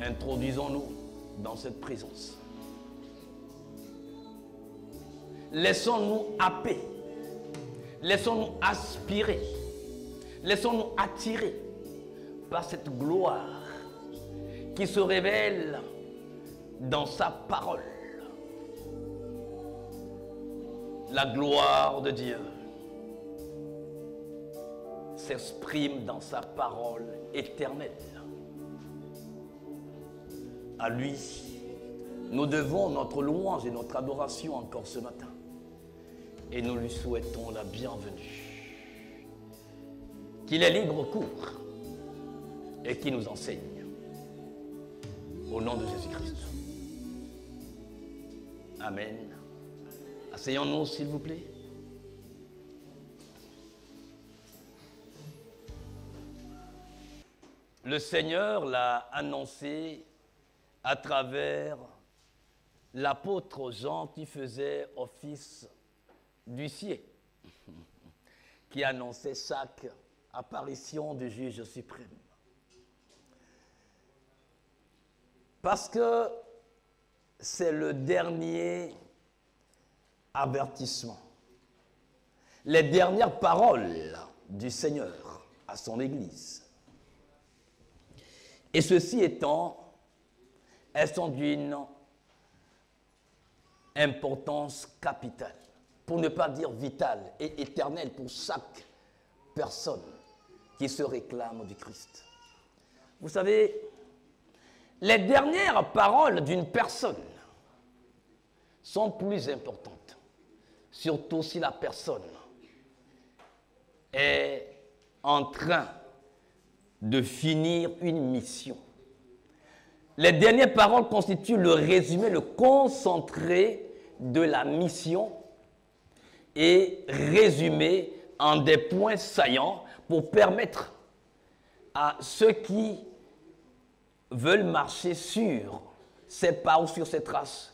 Introduisons-nous dans cette présence. Laissons-nous happer. Laissons-nous aspirer. Laissons-nous attirer par cette gloire qui se révèle dans sa parole. La gloire de Dieu s'exprime dans sa parole éternelle. À lui, nous devons notre louange et notre adoration encore ce matin. Et nous lui souhaitons la bienvenue. Qu'il ait libre cours et qu'il nous enseigne. Au nom de Jésus-Christ. Amen. Asseyons-nous, s'il vous plaît. Le Seigneur l'a annoncé à travers l'apôtre Jean qui faisait office d'huissier, qui annonçait chaque apparition du juge suprême. Parce que c'est le dernier avertissement, les dernières paroles du Seigneur à son Église. Et ceci étant, elles sont d'une importance capitale, pour ne pas dire vitale et éternelle pour chaque personne qui se réclame du Christ. Vous savez, les dernières paroles d'une personne sont plus importantes, surtout si la personne est en train de finir une mission. Les dernières paroles constituent le résumé, le concentré de la mission et résumé en des points saillants pour permettre à ceux qui veulent marcher sur ces pas ou sur ces traces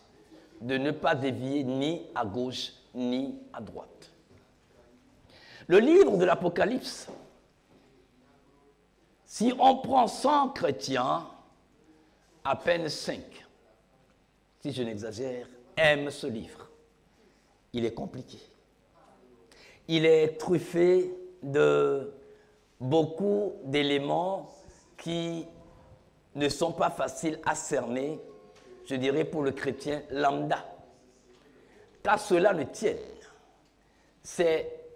de ne pas dévier ni à gauche ni à droite. Le livre de l'Apocalypse, si on prend 100 chrétiens, à peine 5, si je n'exagère, aiment ce livre. Il est compliqué. Il est truffé de beaucoup d'éléments qui ne sont pas faciles à cerner, je dirais pour le chrétien lambda. Car cela ne tienne. C'est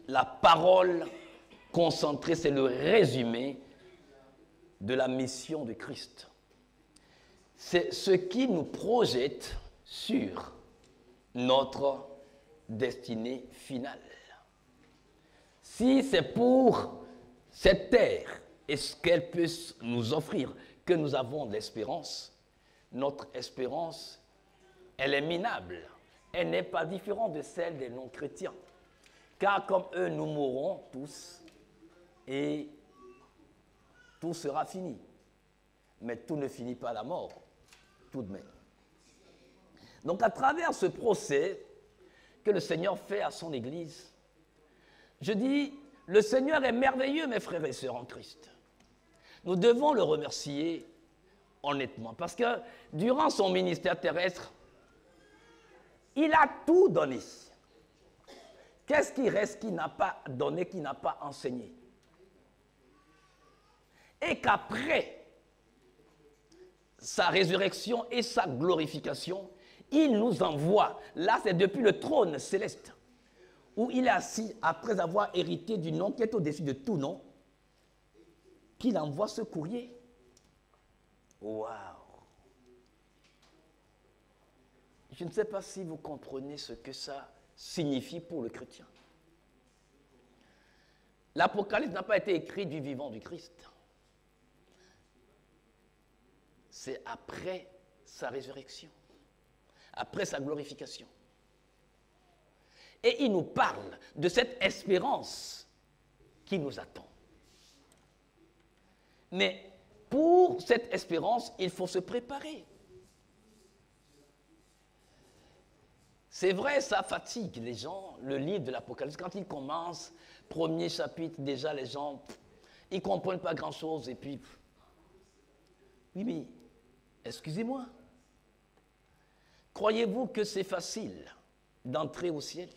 la parole concentrée, c'est le résumé de la mission de Christ. C'est ce qui nous projette sur notre destinée finale. Si c'est pour cette terre et ce qu'elle peut nous offrir que nous avons de l'espérance, notre espérance, elle est minable. Elle n'est pas différente de celle des non-chrétiens. Car comme eux, nous mourrons tous et tout sera fini. Mais tout ne finit pas à la mort, tout de même. Donc à travers ce procès que le Seigneur fait à son Église, je dis, le Seigneur est merveilleux, mes frères et sœurs en Christ. Nous devons le remercier honnêtement, parce que durant son ministère terrestre, il a tout donné. Qu'est-ce qui reste qu'il n'a pas donné, qu'il n'a pas enseigné? Et qu'après sa résurrection et sa glorification, il nous envoie, là c'est depuis le trône céleste, où il est assis après avoir hérité du nom qui est au-dessus de tout nom, qu'il envoie ce courrier. Waouh! Je ne sais pas si vous comprenez ce que ça signifie pour le chrétien. L'Apocalypse n'a pas été écrit du vivant du Christ. C'est après sa résurrection, après sa glorification. Et il nous parle de cette espérance qui nous attend. Mais pour cette espérance, il faut se préparer. C'est vrai, ça fatigue les gens, le livre de l'Apocalypse. Quand il commence, premier chapitre, déjà les gens, ils ne comprennent pas grand-chose et puis Oui, mais excusez-moi. Croyez-vous que c'est facile d'entrer au ciel?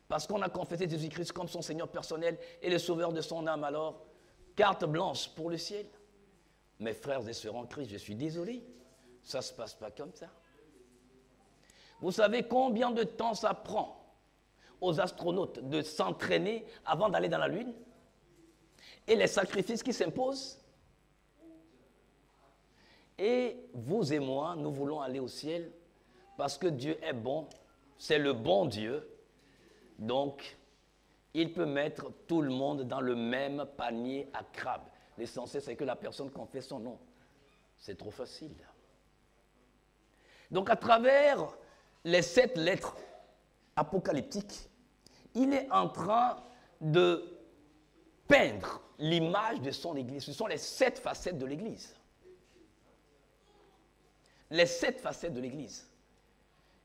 Parce qu'on a confessé Jésus-Christ comme son Seigneur personnel et le sauveur de son âme, alors, carte blanche pour le ciel. Mes frères et sœurs en Christ, je suis désolé, ça ne se passe pas comme ça. Vous savez combien de temps ça prend aux astronautes de s'entraîner avant d'aller dans la Lune? Et les sacrifices qui s'imposent? Et vous et moi, nous voulons aller au ciel parce que Dieu est bon, c'est le bon Dieu. Donc, il peut mettre tout le monde dans le même panier à crabe. L'essentiel, c'est que la personne confesse son nom. C'est trop facile. Donc, à travers les 7 lettres apocalyptiques, il est en train de peindre l'image de son Église. Ce sont les 7 facettes de l'Église. Les 7 facettes de l'Église.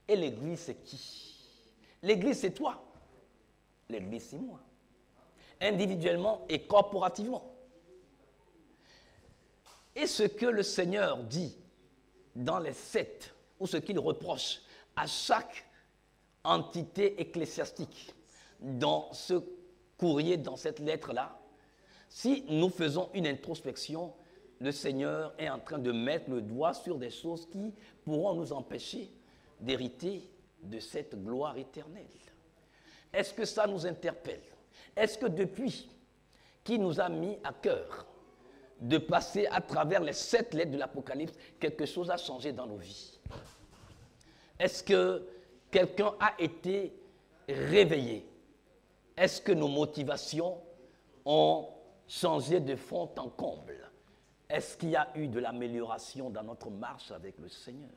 Et l'Église, c'est qui? L'Église, c'est toi. L'Église, c'est moi. Individuellement et corporativement. Et ce que le Seigneur dit dans les 7, ou ce qu'il reproche à chaque entité ecclésiastique dans ce courrier, dans cette lettre-là, si nous faisons une introspection, le Seigneur est en train de mettre le doigt sur des choses qui pourront nous empêcher d'hériter de cette gloire éternelle. Est-ce que ça nous interpelle? Est-ce que depuis qu'il nous a mis à cœur de passer à travers les 7 lettres de l'Apocalypse, quelque chose a changé dans nos vies? Est-ce que quelqu'un a été réveillé? Est-ce que nos motivations ont changé de fond en comble? Est-ce qu'il y a eu de l'amélioration dans notre marche avec le Seigneur?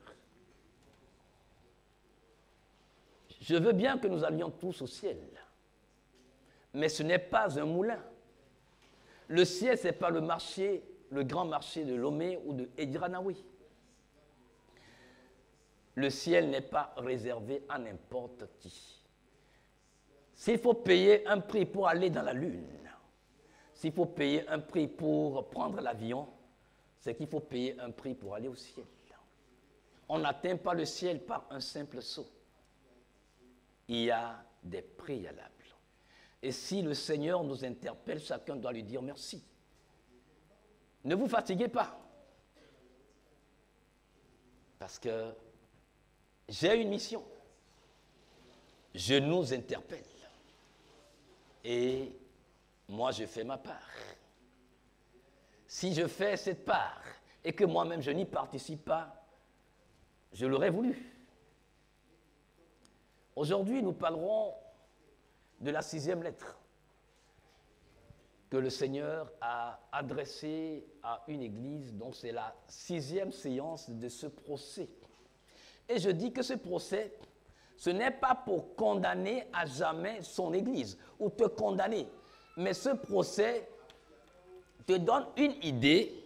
Je veux bien que nous allions tous au ciel, mais ce n'est pas un moulin. Le ciel, ce n'est pas le marché, le grand marché de Lomé ou de Ediranaoui. Le ciel n'est pas réservé à n'importe qui. S'il faut payer un prix pour aller dans la Lune, s'il faut payer un prix pour prendre l'avion, c'est qu'il faut payer un prix pour aller au ciel. On n'atteint pas le ciel par un simple saut. Il y a des préalables. Et si le Seigneur nous interpelle, chacun doit lui dire merci. Ne vous fatiguez pas. Parce que j'ai une mission. Je nous interpelle. Et moi, je fais ma part. Si je fais cette part et que moi-même je n'y participe pas, je l'aurais voulu. Aujourd'hui, nous parlerons de la 6e lettre que le Seigneur a adressée à une église dont c'est la 6e séance de ce procès. Et je dis que ce procès, ce n'est pas pour condamner à jamais son église ou te condamner, mais ce procès te donne une idée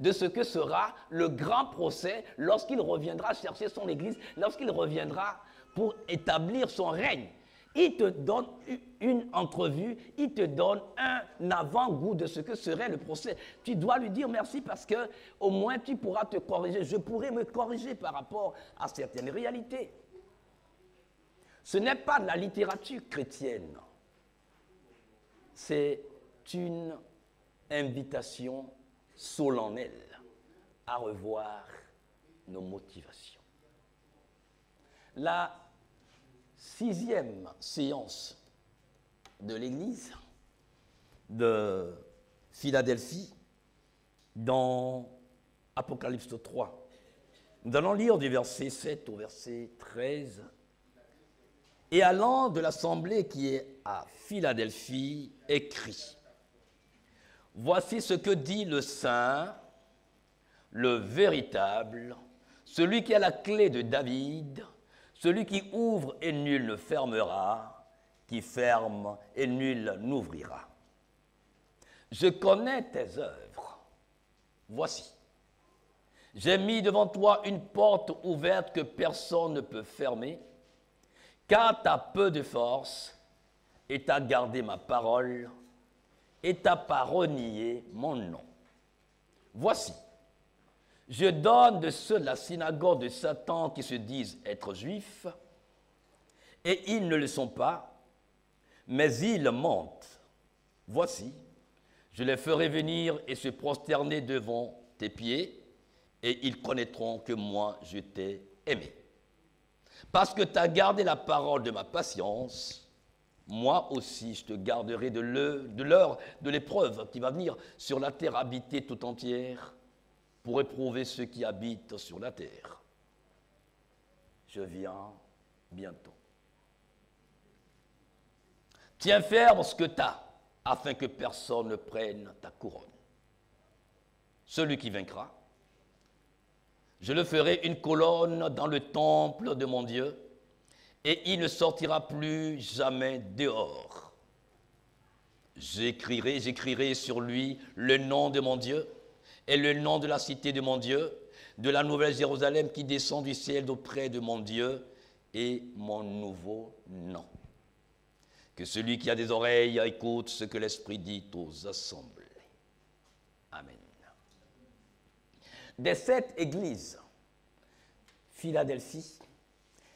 de ce que sera le grand procès lorsqu'il reviendra chercher son église, lorsqu'il reviendra pour établir son règne. Il te donne une entrevue, il te donne un avant-goût de ce que serait le procès. Tu dois lui dire merci parce que au moins tu pourras te corriger. Je pourrais me corriger par rapport à certaines réalités. Ce n'est pas de la littérature chrétienne. C'est une invitation solennelle à revoir nos motivations. La 6e séance de l'Église de Philadelphie, dans Apocalypse 3. Nous allons lire du verset 7 au verset 13. Et allant de l'assemblée qui est à Philadelphie, écrit: Voici ce que dit le Saint, le véritable, celui qui a la clé de David, celui qui ouvre et nul ne fermera, qui ferme et nul n'ouvrira. Je connais tes œuvres. Voici, j'ai mis devant toi une porte ouverte que personne ne peut fermer, car tu as peu de force et tu as gardé ma parole et tu n'as pas renié mon nom. Voici, je donne de ceux de la synagogue de Satan qui se disent être juifs, et ils ne le sont pas, mais ils mentent. Voici, je les ferai venir et se prosterner devant tes pieds, et ils connaîtront que moi, je t'ai aimé. Parce que tu as gardé la parole de ma patience, moi aussi, je te garderai de l'heure de l'épreuve qui va venir sur la terre habitée tout entière pour éprouver ceux qui habitent sur la terre. Je viens bientôt. Tiens ferme ce que tu as, afin que personne ne prenne ta couronne. Celui qui vaincra, je le ferai une colonne dans le temple de mon Dieu, et il ne sortira plus jamais dehors. J'écrirai sur lui le nom de mon Dieu et le nom de la cité de mon Dieu, de la nouvelle Jérusalem qui descend du ciel d'auprès de mon Dieu, et mon nouveau nom. Que celui qui a des oreilles écoute ce que l'Esprit dit aux assemblées. Amen. Des 7 églises, Philadelphie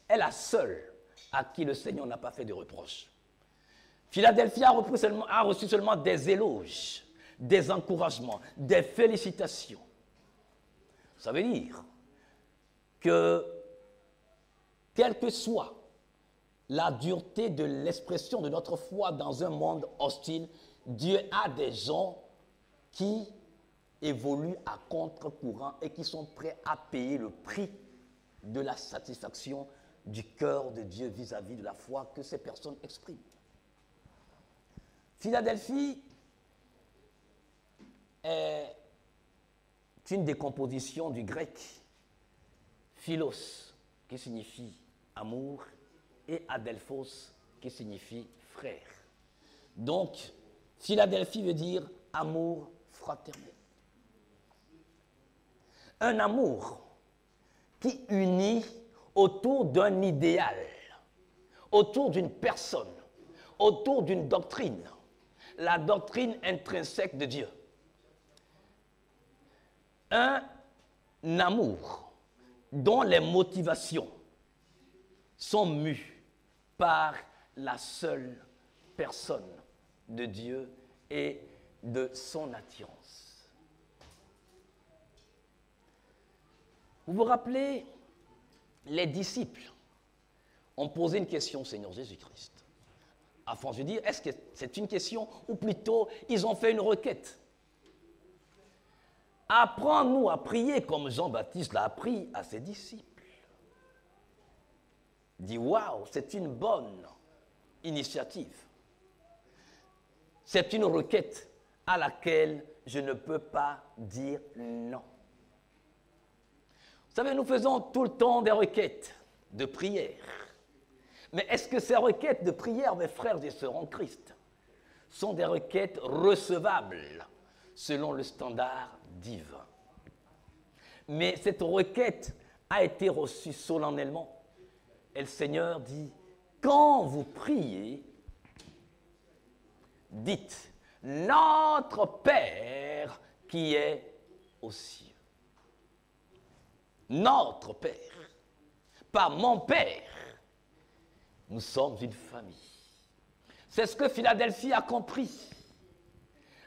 est la seule à qui le Seigneur n'a pas fait de reproches. Philadelphie a reçu seulement des éloges, des encouragements, des félicitations. Ça veut dire que, quelle que soit la dureté de l'expression de notre foi dans un monde hostile, Dieu a des gens qui évoluent à contre-courant et qui sont prêts à payer le prix de la satisfaction du cœur de Dieu vis-à-vis de la foi que ces personnes expriment. Philadelphie est une décomposition du grec philos, qui signifie amour, et adelphos, qui signifie frère. Donc, Philadelphie veut dire amour fraternel. Un amour qui unit autour d'un idéal, autour d'une personne, autour d'une doctrine, la doctrine intrinsèque de Dieu. Un amour dont les motivations sont mues par la seule personne de Dieu et de son attirance. Vous vous rappelez, les disciples ont posé une question au Seigneur Jésus-Christ. Afin de dire, est-ce que c'est une question ou plutôt ils ont fait une requête? Apprends-nous à prier comme Jean-Baptiste l'a appris à ses disciples. Dit, waouh, c'est une bonne initiative. C'est une requête à laquelle je ne peux pas dire non. Vous savez, nous faisons tout le temps des requêtes de prière. Mais est-ce que ces requêtes de prière, mes frères et sœurs en Christ, sont des requêtes recevables selon le standard divin? Mais cette requête a été reçue solennellement. Et le Seigneur dit, quand vous priez, dites, notre Père qui est aux cieux. Notre Père, pas mon Père. Nous sommes une famille. C'est ce que Philadelphie a compris.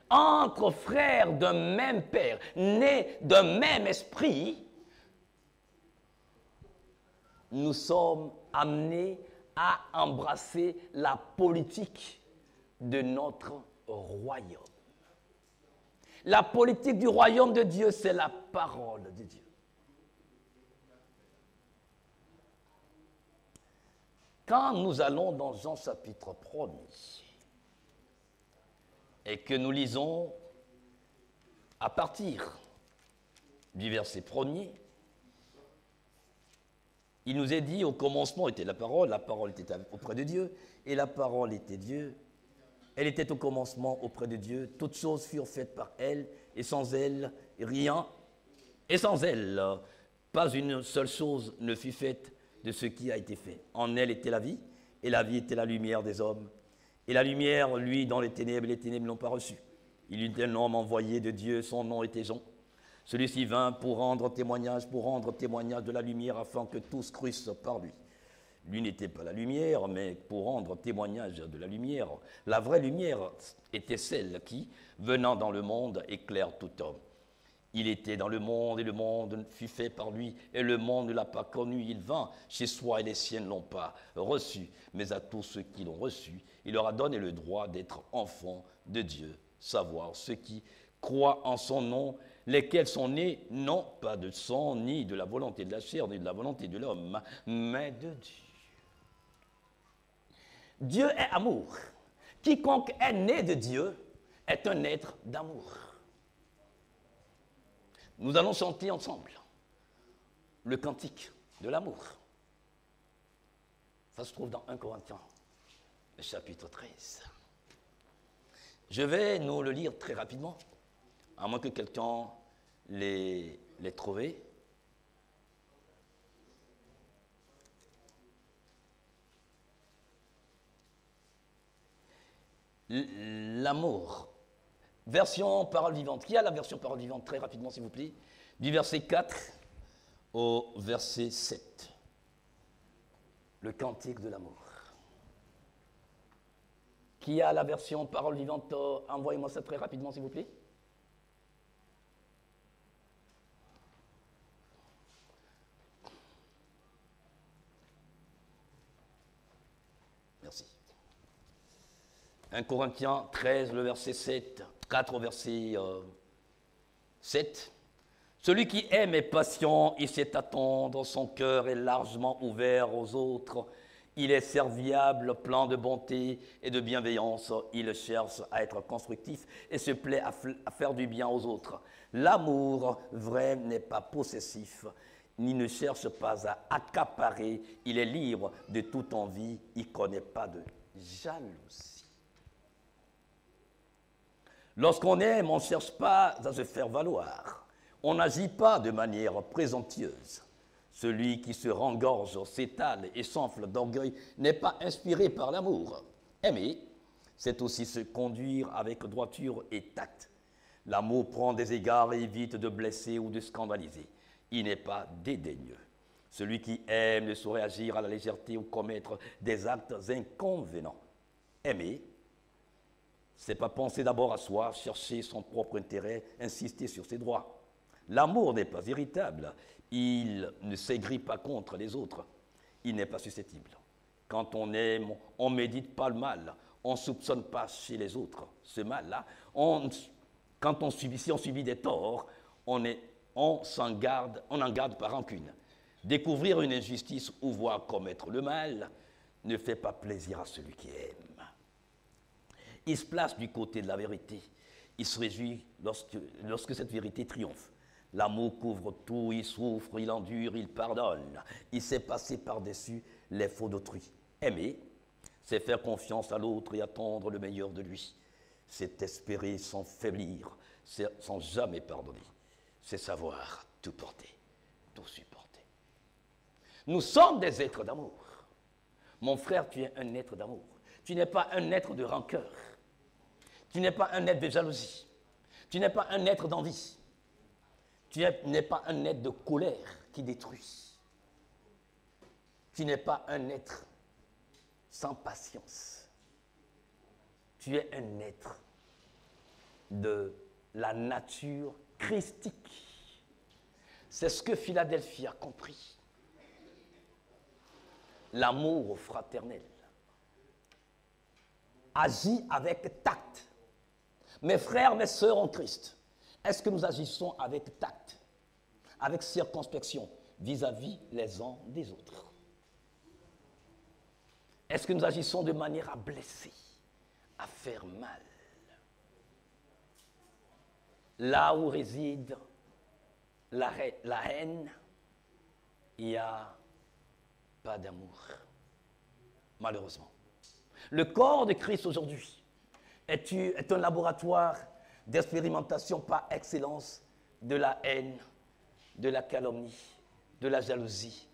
Entre frères d'un même Père, nés d'un même esprit, nous sommes amenés à embrasser la politique de notre royaume. La politique du royaume de Dieu, c'est la parole de Dieu. Quand nous allons dans Jean chapitre 1er et que nous lisons à partir du verset 1er, il nous est dit, au commencement était la parole était auprès de Dieu, et la parole était Dieu. Elle était au commencement auprès de Dieu, toutes choses furent faites par elle, et sans elle, rien, et sans elle, pas une seule chose ne fut faite de ce qui a été fait. En elle était la vie, et la vie était la lumière des hommes. Et la lumière, lui, dans les ténèbres ne l'ont pas reçue. Il eut un homme envoyé de Dieu, son nom était Jean. Celui-ci vint pour rendre témoignage de la lumière, afin que tous crussent par lui. Lui n'était pas la lumière, mais pour rendre témoignage de la lumière. La vraie lumière était celle qui, venant dans le monde, éclaire tout homme. Il était dans le monde, et le monde fut fait par lui, et le monde ne l'a pas connu. Il vint chez soi, et les siens ne l'ont pas reçu. Mais à tous ceux qui l'ont reçu, il leur a donné le droit d'être enfants de Dieu, savoir ceux qui croient en son nom, lesquels sont nés non pas de sang, ni de la volonté de la chair, ni de la volonté de l'homme, mais de Dieu. Dieu est amour. Quiconque est né de Dieu est un être d'amour. Nous allons chanter ensemble le cantique de l'amour. Ça se trouve dans 1 Corinthiens, chapitre 13. Je vais nous le lire très rapidement, à moins que quelqu'un l'ait trouvé. L'amour. Version parole vivante. Qui a la version parole vivante? Très rapidement, s'il vous plaît. Du verset 4 au verset 7. Le cantique de l'amour. Qui a la version parole vivante? Envoyez-moi ça très rapidement, s'il vous plaît. Merci. 1 Corinthiens 13, le verset 7, 4 au verset 7. Celui qui aime est patient, il sait attendre, son cœur est largement ouvert aux autres. Il est serviable, plein de bonté et de bienveillance. Il cherche à être constructif et se plaît à faire du bien aux autres. L'amour vrai n'est pas possessif, ni ne cherche pas à accaparer. Il est libre de toute envie, il ne connaît pas de jalousie. Lorsqu'on aime, on ne cherche pas à se faire valoir. On n'agit pas de manière présomptueuse. Celui qui se rengorge, s'étale et s'enfle d'orgueil n'est pas inspiré par l'amour. Aimer, c'est aussi se conduire avec droiture et tact. L'amour prend des égards et évite de blesser ou de scandaliser. Il n'est pas dédaigneux. Celui qui aime ne saurait agir à la légèreté ou commettre des actes inconvénients. Aimer, c'est pas penser d'abord à soi, chercher son propre intérêt, insister sur ses droits. L'amour n'est pas irritable, il ne s'aigrit pas contre les autres, il n'est pas susceptible. Quand on aime, on ne médite pas le mal, on ne soupçonne pas chez les autres ce mal-là. Si on subit des torts, on en garde par rancune. Découvrir une injustice ou voir commettre le mal ne fait pas plaisir à celui qui aime. Il se place du côté de la vérité. Il se réjouit lorsque cette vérité triomphe. L'amour couvre tout, il souffre, il endure, il pardonne. Il sait passer par-dessus les faux d'autrui. Aimer, c'est faire confiance à l'autre et attendre le meilleur de lui. C'est espérer sans faiblir, sans jamais pardonner. C'est savoir tout porter, tout supporter. Nous sommes des êtres d'amour. Mon frère, tu es un être d'amour. Tu n'es pas un être de rancœur. Tu n'es pas un être de jalousie. Tu n'es pas un être d'envie. Tu n'es pas un être de colère qui détruit. Tu n'es pas un être sans patience. Tu es un être de la nature christique. C'est ce que Philadelphie a compris. L'amour fraternel agit avec tact. Mes frères, mes sœurs en Christ, est-ce que nous agissons avec tact, avec circonspection vis-à-vis les uns des autres? Est-ce que nous agissons de manière à blesser, à faire mal? Là où réside la haine, il n'y a pas d'amour, malheureusement. Le corps de Christ aujourd'hui est un laboratoire d'expérimentation par excellence de la haine, de la calomnie, de la jalousie,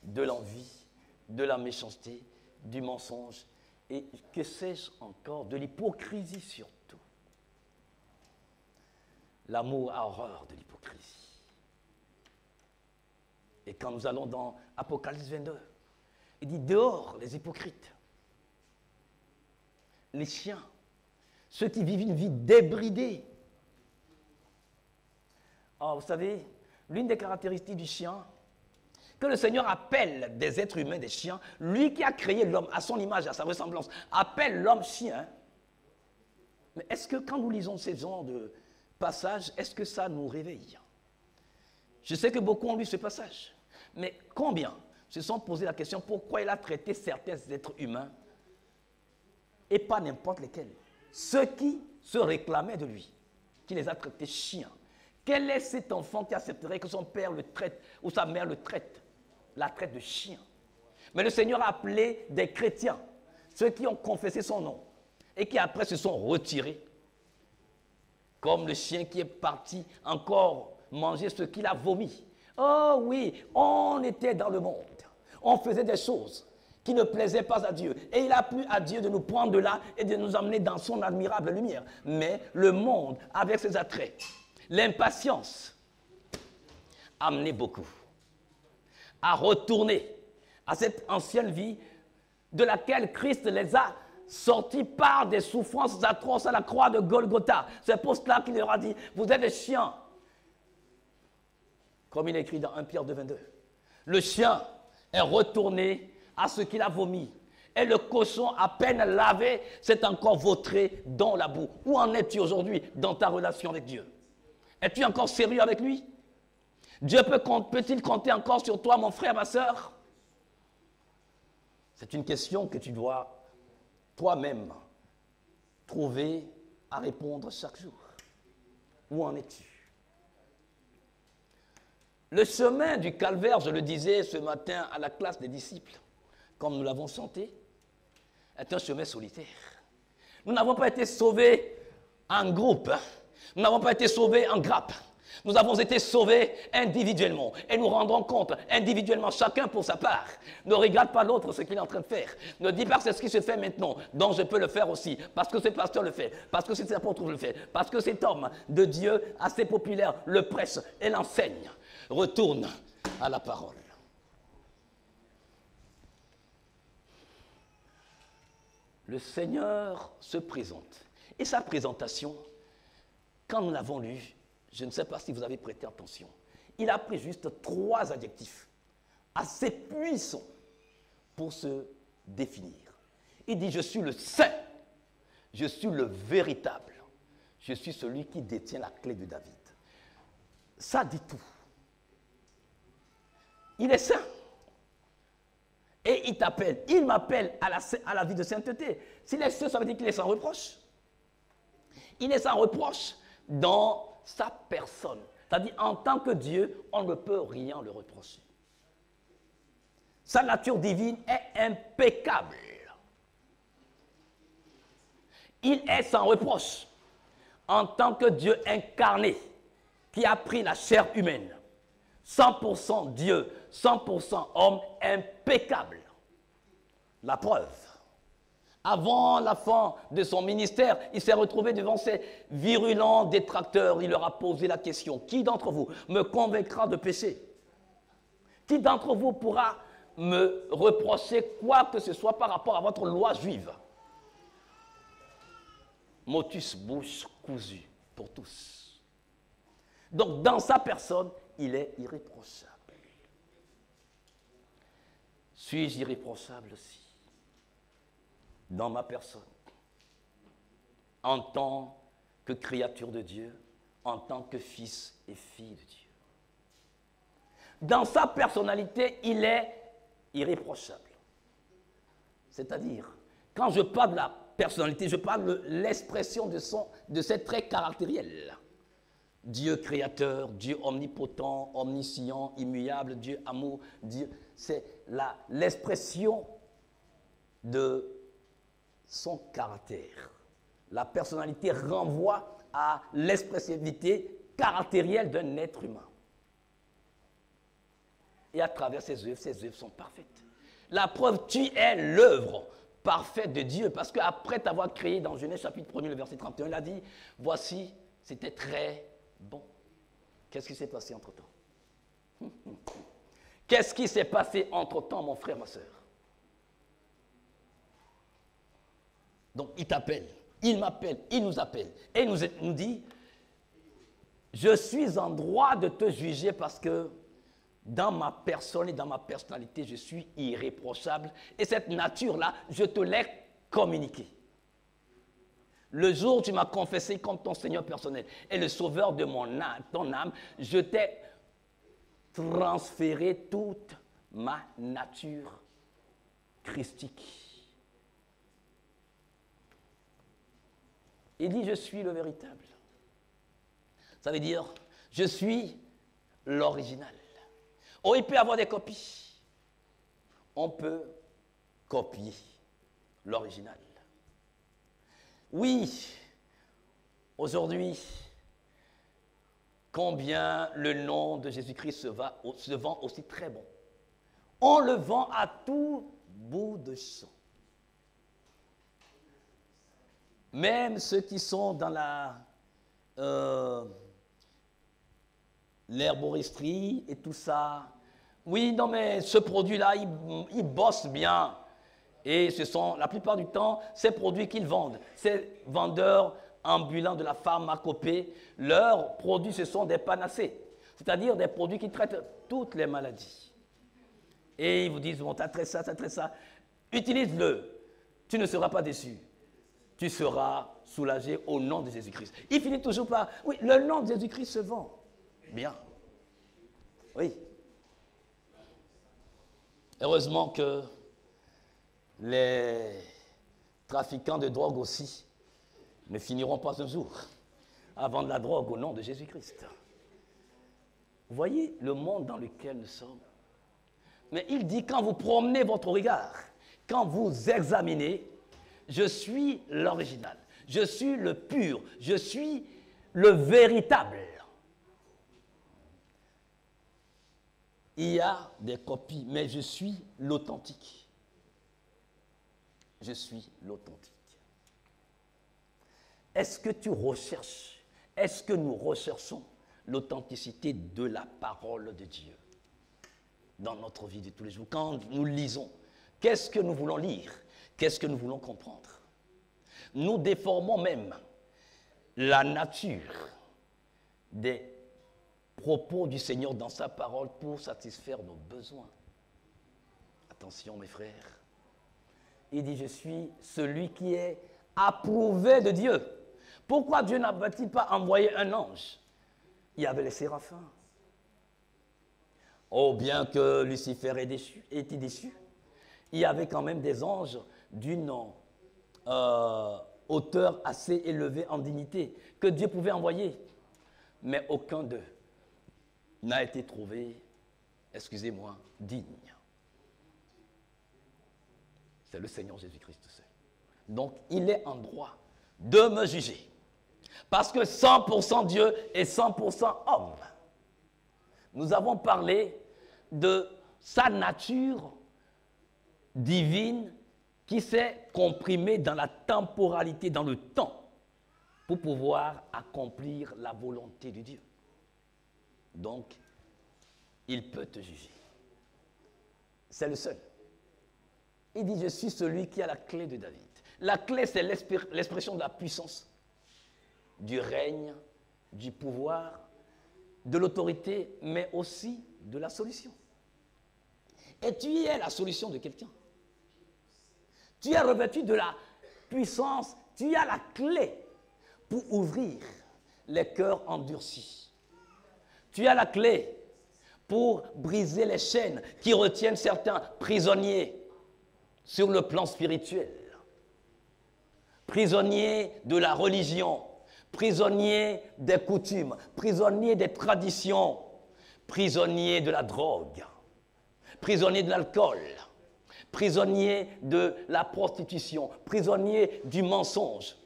de l'envie, de la méchanceté, du mensonge et que sais-je encore, de l'hypocrisie surtout. L'amour a horreur de l'hypocrisie. Et quand nous allons dans Apocalypse 22, il dit dehors les hypocrites, les chiens, ceux qui vivent une vie débridée. Oh, vous savez, l'une des caractéristiques du chien, que le Seigneur appelle des êtres humains des chiens, lui qui a créé l'homme à son image, à sa ressemblance, appelle l'homme chien. Mais est-ce que quand nous lisons ces genres de passages, est-ce que ça nous réveille? Je sais que beaucoup ont lu ce passage, mais combien se sont posé la question pourquoi il a traité certains êtres humains et pas n'importe lesquels? Ceux qui se réclamaient de lui, qui les a traités chiens. Quel est cet enfant qui accepterait que son père le traite ou sa mère le traite, la traite de chien? Mais le Seigneur a appelé des chrétiens, ceux qui ont confessé son nom et qui après se sont retirés, comme le chien qui est parti encore manger ce qu'il a vomi. Oh oui, on était dans le monde, on faisait des choses qui ne plaisaient pas à Dieu. Et il a plu à Dieu de nous prendre de là et de nous emmener dans son admirable lumière. Mais le monde, avec ses attraits, l'impatience, a amené beaucoup à retourner à cette ancienne vie de laquelle Christ les a sortis par des souffrances atroces à la croix de Golgotha. C'est pour cela qu'il leur a dit, vous êtes des chiens. Comme il est écrit dans 1 Pierre 2,22. Le chien est retourné à ce qu'il a vomi. Et le cochon, à peine lavé, s'est encore vautré dans la boue. Où en es-tu aujourd'hui dans ta relation avec Dieu? Es-tu encore sérieux avec lui? Dieu peut-il compter encore sur toi, mon frère, ma soeur? C'est une question que tu dois toi-même trouver à répondre chaque jour. Où en es-tu? Le chemin du calvaire, je le disais ce matin à la classe des disciples, comme nous l'avons chanté, est un chemin solitaire. Nous n'avons pas été sauvés en groupe, nous n'avons pas été sauvés en grappe. Nous avons été sauvés individuellement et nous rendrons compte individuellement, chacun pour sa part. Ne regarde pas l'autre ce qu'il est en train de faire. Ne dis pas que c'est ce qui se fait maintenant, donc je peux le faire aussi, parce que ce pasteur le fait, parce que cet apôtre le fait, parce que cet homme de Dieu assez populaire le prêche et l'enseigne. Retourne à la parole. Le Seigneur se présente. Et sa présentation, quand nous l'avons lu, je ne sais pas si vous avez prêté attention, il a pris juste 3 adjectifs assez puissants pour se définir. Il dit, je suis le saint, je suis le véritable, je suis celui qui détient la clé de David. Ça dit tout. Il est saint. Et il m'appelle à la vie de sainteté. S'il est saint, ça veut dire qu'il est sans reproche. Il est sans reproche dans sa personne. C'est-à-dire, en tant que Dieu, on ne peut rien le reprocher. Sa nature divine est impeccable. Il est sans reproche. En tant que Dieu incarné, qui a pris la chair humaine, 100% Dieu, 100% homme, impeccable. La preuve. Avant la fin de son ministère, il s'est retrouvé devant ces virulents détracteurs. Il leur a posé la question, qui d'entre vous me convaincra de péché? Qui d'entre vous pourra me reprocher quoi que ce soit par rapport à votre loi juive? Motus, bouche cousue pour tous. Donc dans sa personne, il est irréprochable. Suis-je irréprochable aussi? Dans ma personne, en tant que créature de Dieu, en tant que fils et fille de Dieu. Dans sa personnalité, il est irréprochable. C'est-à-dire, quand je parle de la personnalité, je parle de l'expression de ses traits caractériels. Dieu créateur, Dieu omnipotent, omniscient, immuable, Dieu amour, Dieu, c'est l'expression de son caractère. La personnalité renvoie à l'expressivité caractérielle d'un être humain. Et à travers ses œuvres sont parfaites. La preuve, tu es l'œuvre parfaite de Dieu, parce qu'après t'avoir créé dans Genèse chapitre 1er, le verset 31, il a dit, voici, c'était très Bon, qu'est-ce qui s'est passé entre-temps? Qu'est-ce qui s'est passé entre-temps, mon frère, ma soeur? Donc, il t'appelle, il m'appelle, il nous appelle. Et il nous dit, je suis en droit de te juger parce que dans ma personne et dans ma personnalité, je suis irréprochable. Et cette nature-là, je te l'ai communiquée. Le jour où tu m'as confessé comme ton Seigneur personnel et le sauveur de ton âme, je t'ai transféré toute ma nature christique. Il dit, je suis le véritable. Ça veut dire, je suis l'original. Oh, il peut y avoir des copies. On peut copier l'original. Oui, aujourd'hui, combien le nom de Jésus-Christ se vend aussi très bon. On le vend à tout bout de champ. Même ceux qui sont dans l'herboristerie et tout ça. Oui, non, mais ce produit-là, il bosse bien. Et ce sont, la plupart du temps, ces produits qu'ils vendent. Ces vendeurs ambulants de la pharmacopée, leurs produits, ce sont des panacées. C'est-à-dire des produits qui traitent toutes les maladies. Et ils vous disent, bon, tu as traité ça, tu as traité ça. Utilise-le. Tu ne seras pas déçu. Tu seras soulagé au nom de Jésus-Christ. Il finit toujours par, oui, le nom de Jésus-Christ se vend. Bien. Oui. Heureusement que les trafiquants de drogue aussi ne finiront pas un jour à vendre la drogue au nom de Jésus-Christ. Vous voyez le monde dans lequel nous sommes. Mais il dit, quand vous promenez votre regard, quand vous examinez, je suis l'original, je suis le pur, je suis le véritable. Il y a des copies, mais je suis l'authentique. Je suis l'authentique. Est-ce que tu recherches, est-ce que nous recherchons l'authenticité de la parole de Dieu dans notre vie de tous les jours? Quand nous lisons, qu'est-ce que nous voulons lire? Qu'est-ce que nous voulons comprendre? Nous déformons même la nature des propos du Seigneur dans sa parole pour satisfaire nos besoins. Attention mes frères. Il dit, je suis celui qui est approuvé de Dieu. Pourquoi Dieu n'avait-il pas envoyé un ange? Il y avait les séraphins. Oh, bien que Lucifer ait été déçu, il y avait quand même des anges d'une hauteur assez élevée en dignité que Dieu pouvait envoyer. Mais aucun d'eux n'a été trouvé, excusez-moi, digne. C'est le Seigneur Jésus-Christ seul. Donc, il est en droit de me juger. Parce que 100% Dieu et 100% homme. Nous avons parlé de sa nature divine qui s'est comprimée dans la temporalité, dans le temps, pour pouvoir accomplir la volonté de Dieu. Donc, il peut te juger. C'est le seul. Il dit, je suis celui qui a la clé de David. La clé, c'est l'expression de la puissance, du règne, du pouvoir, de l'autorité, mais aussi de la solution. Et tu es la solution de quelqu'un. Tu es revêtu de la puissance, tu as la clé pour ouvrir les cœurs endurcis. Tu as la clé pour briser les chaînes qui retiennent certains prisonniers sur le plan spirituel. Prisonniers de la religion, prisonniers des coutumes, prisonniers des traditions, prisonniers de la drogue, prisonniers de l'alcool, prisonniers de la prostitution, prisonniers du mensonge,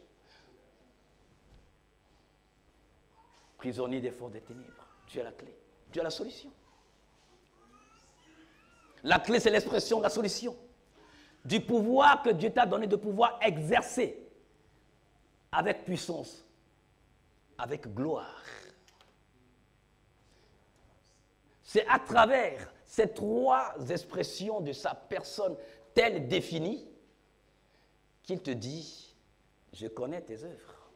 prisonniers des forces des ténèbres. Tu as la clé, tu as la solution. La clé, c'est l'expression de la solution, du pouvoir que Dieu t'a donné de pouvoir exercer avec puissance, avec gloire. C'est à travers ces trois expressions de sa personne telle définie qu'il te dit, je connais tes œuvres.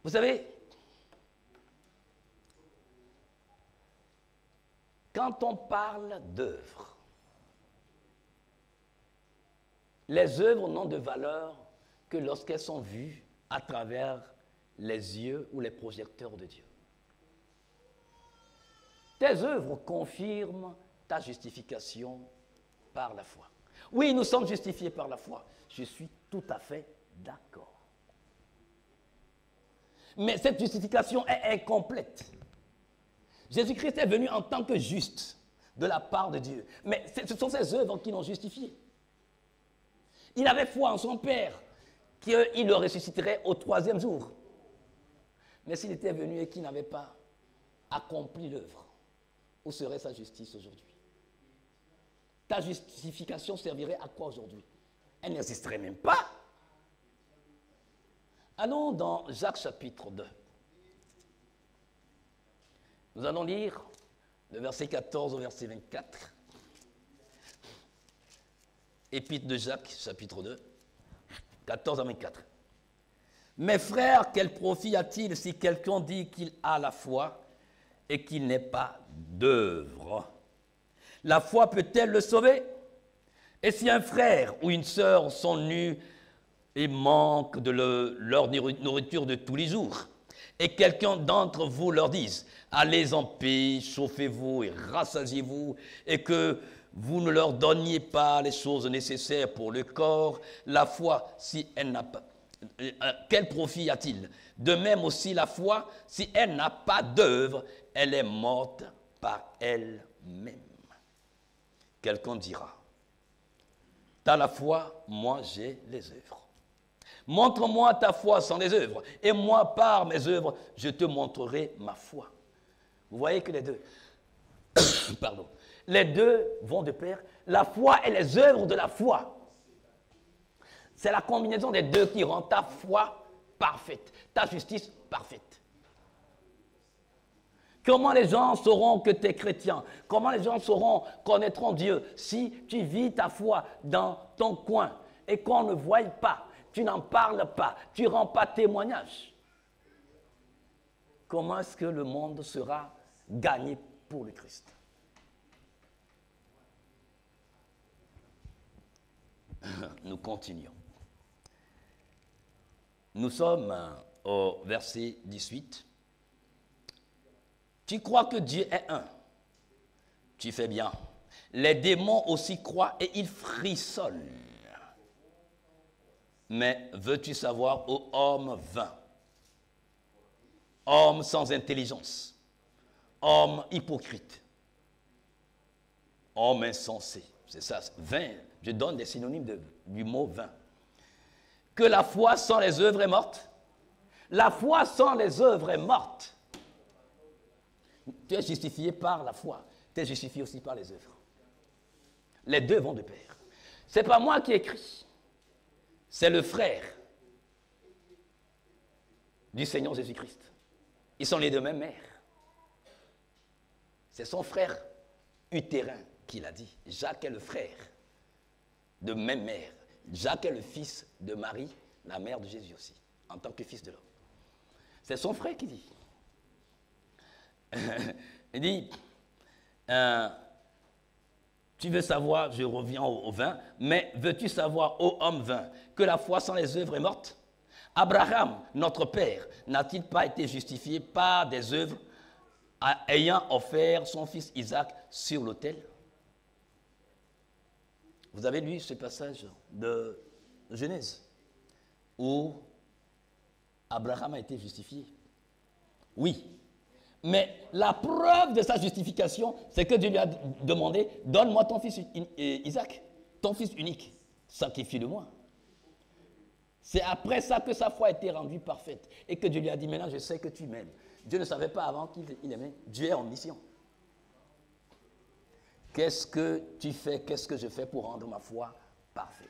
Vous savez, quand on parle d'œuvres, les œuvres n'ont de valeur que lorsqu'elles sont vues à travers les yeux ou les projecteurs de Dieu. Tes œuvres confirment ta justification par la foi. Oui, nous sommes justifiés par la foi. Je suis tout à fait d'accord. Mais cette justification est incomplète. Jésus-Christ est venu en tant que juste de la part de Dieu. Mais ce sont ses œuvres qui l'ont justifié. Il avait foi en son Père, qu'il le ressusciterait au troisième jour. Mais s'il était venu et qu'il n'avait pas accompli l'œuvre, où serait sa justice aujourd'hui? Ta justification servirait à quoi aujourd'hui? Elle n'existerait même pas. Allons dans Jacques chapitre 2. Nous allons lire le verset 14 au verset 24. Épître de Jacques, chapitre 2, 14 à 24. Mes frères, quel profit a-t-il si quelqu'un dit qu'il a la foi et qu'il n'est pas d'œuvre? La foi peut-elle le sauver? Et si un frère ou une sœur sont nus et manquent de leur nourriture de tous les jours, et quelqu'un d'entre vous leur dise, allez en paix, chauffez-vous et rassasiez-vous, et que vous ne leur donniez pas les choses nécessaires pour le corps, la foi, si elle n'a pas, quel profit a-t-il? De même aussi la foi, si elle n'a pas d'œuvre, elle est morte par elle-même. Quelqu'un dira, t'as la foi, moi j'ai les œuvres. Montre-moi ta foi sans les œuvres, et moi par mes œuvres, je te montrerai ma foi. Vous voyez que les deux, pardon, les deux vont de pair. La foi et les œuvres de la foi. C'est la combinaison des deux qui rend ta foi parfaite, ta justice parfaite. Comment les gens sauront que tu es chrétien? Comment les gens connaîtront Dieu si tu vis ta foi dans ton coin et qu'on ne voie pas, tu n'en parles pas, tu ne rends pas témoignage? Comment est-ce que le monde sera gagné pour le Christ? Nous continuons. Nous sommes au verset 18. Tu crois que Dieu est un. Tu fais bien. Les démons aussi croient et ils frissonnent. Mais veux-tu savoir, ô homme vain, homme sans intelligence, homme hypocrite, homme insensé, c'est ça, vain, je donne des synonymes du mot vain, que la foi sans les œuvres est morte? La foi sans les œuvres est morte. Tu es justifié par la foi, tu es justifié aussi par les œuvres. Les deux vont de pair. Ce n'est pas moi qui écris, c'est le frère du Seigneur Jésus-Christ. Ils sont les deux mêmes mères. C'est son frère utérin qui l'a dit. Jacques est le frère de même mère. Jacques est le fils de Marie, la mère de Jésus aussi, en tant que fils de l'homme. C'est son frère qui dit. Il dit, tu veux savoir, je reviens au vin, mais veux-tu savoir, ô homme vain, que la foi sans les œuvres est morte? Abraham, notre père, n'a-t-il pas été justifié par des œuvres ayant offert son fils Isaac sur l'autel? Vous avez lu ce passage de Genèse où Abraham a été justifié? Oui. Mais la preuve de sa justification, c'est que Dieu lui a demandé, donne-moi ton fils Isaac, ton fils unique, sacrifie-le-moi. C'est après ça que sa foi a été rendue parfaite et que Dieu lui a dit, maintenant je sais que tu m'aimes. Dieu ne savait pas avant qu'il aimait. Dieu est omniscient. Qu'est-ce que tu fais, qu'est-ce que je fais pour rendre ma foi parfaite?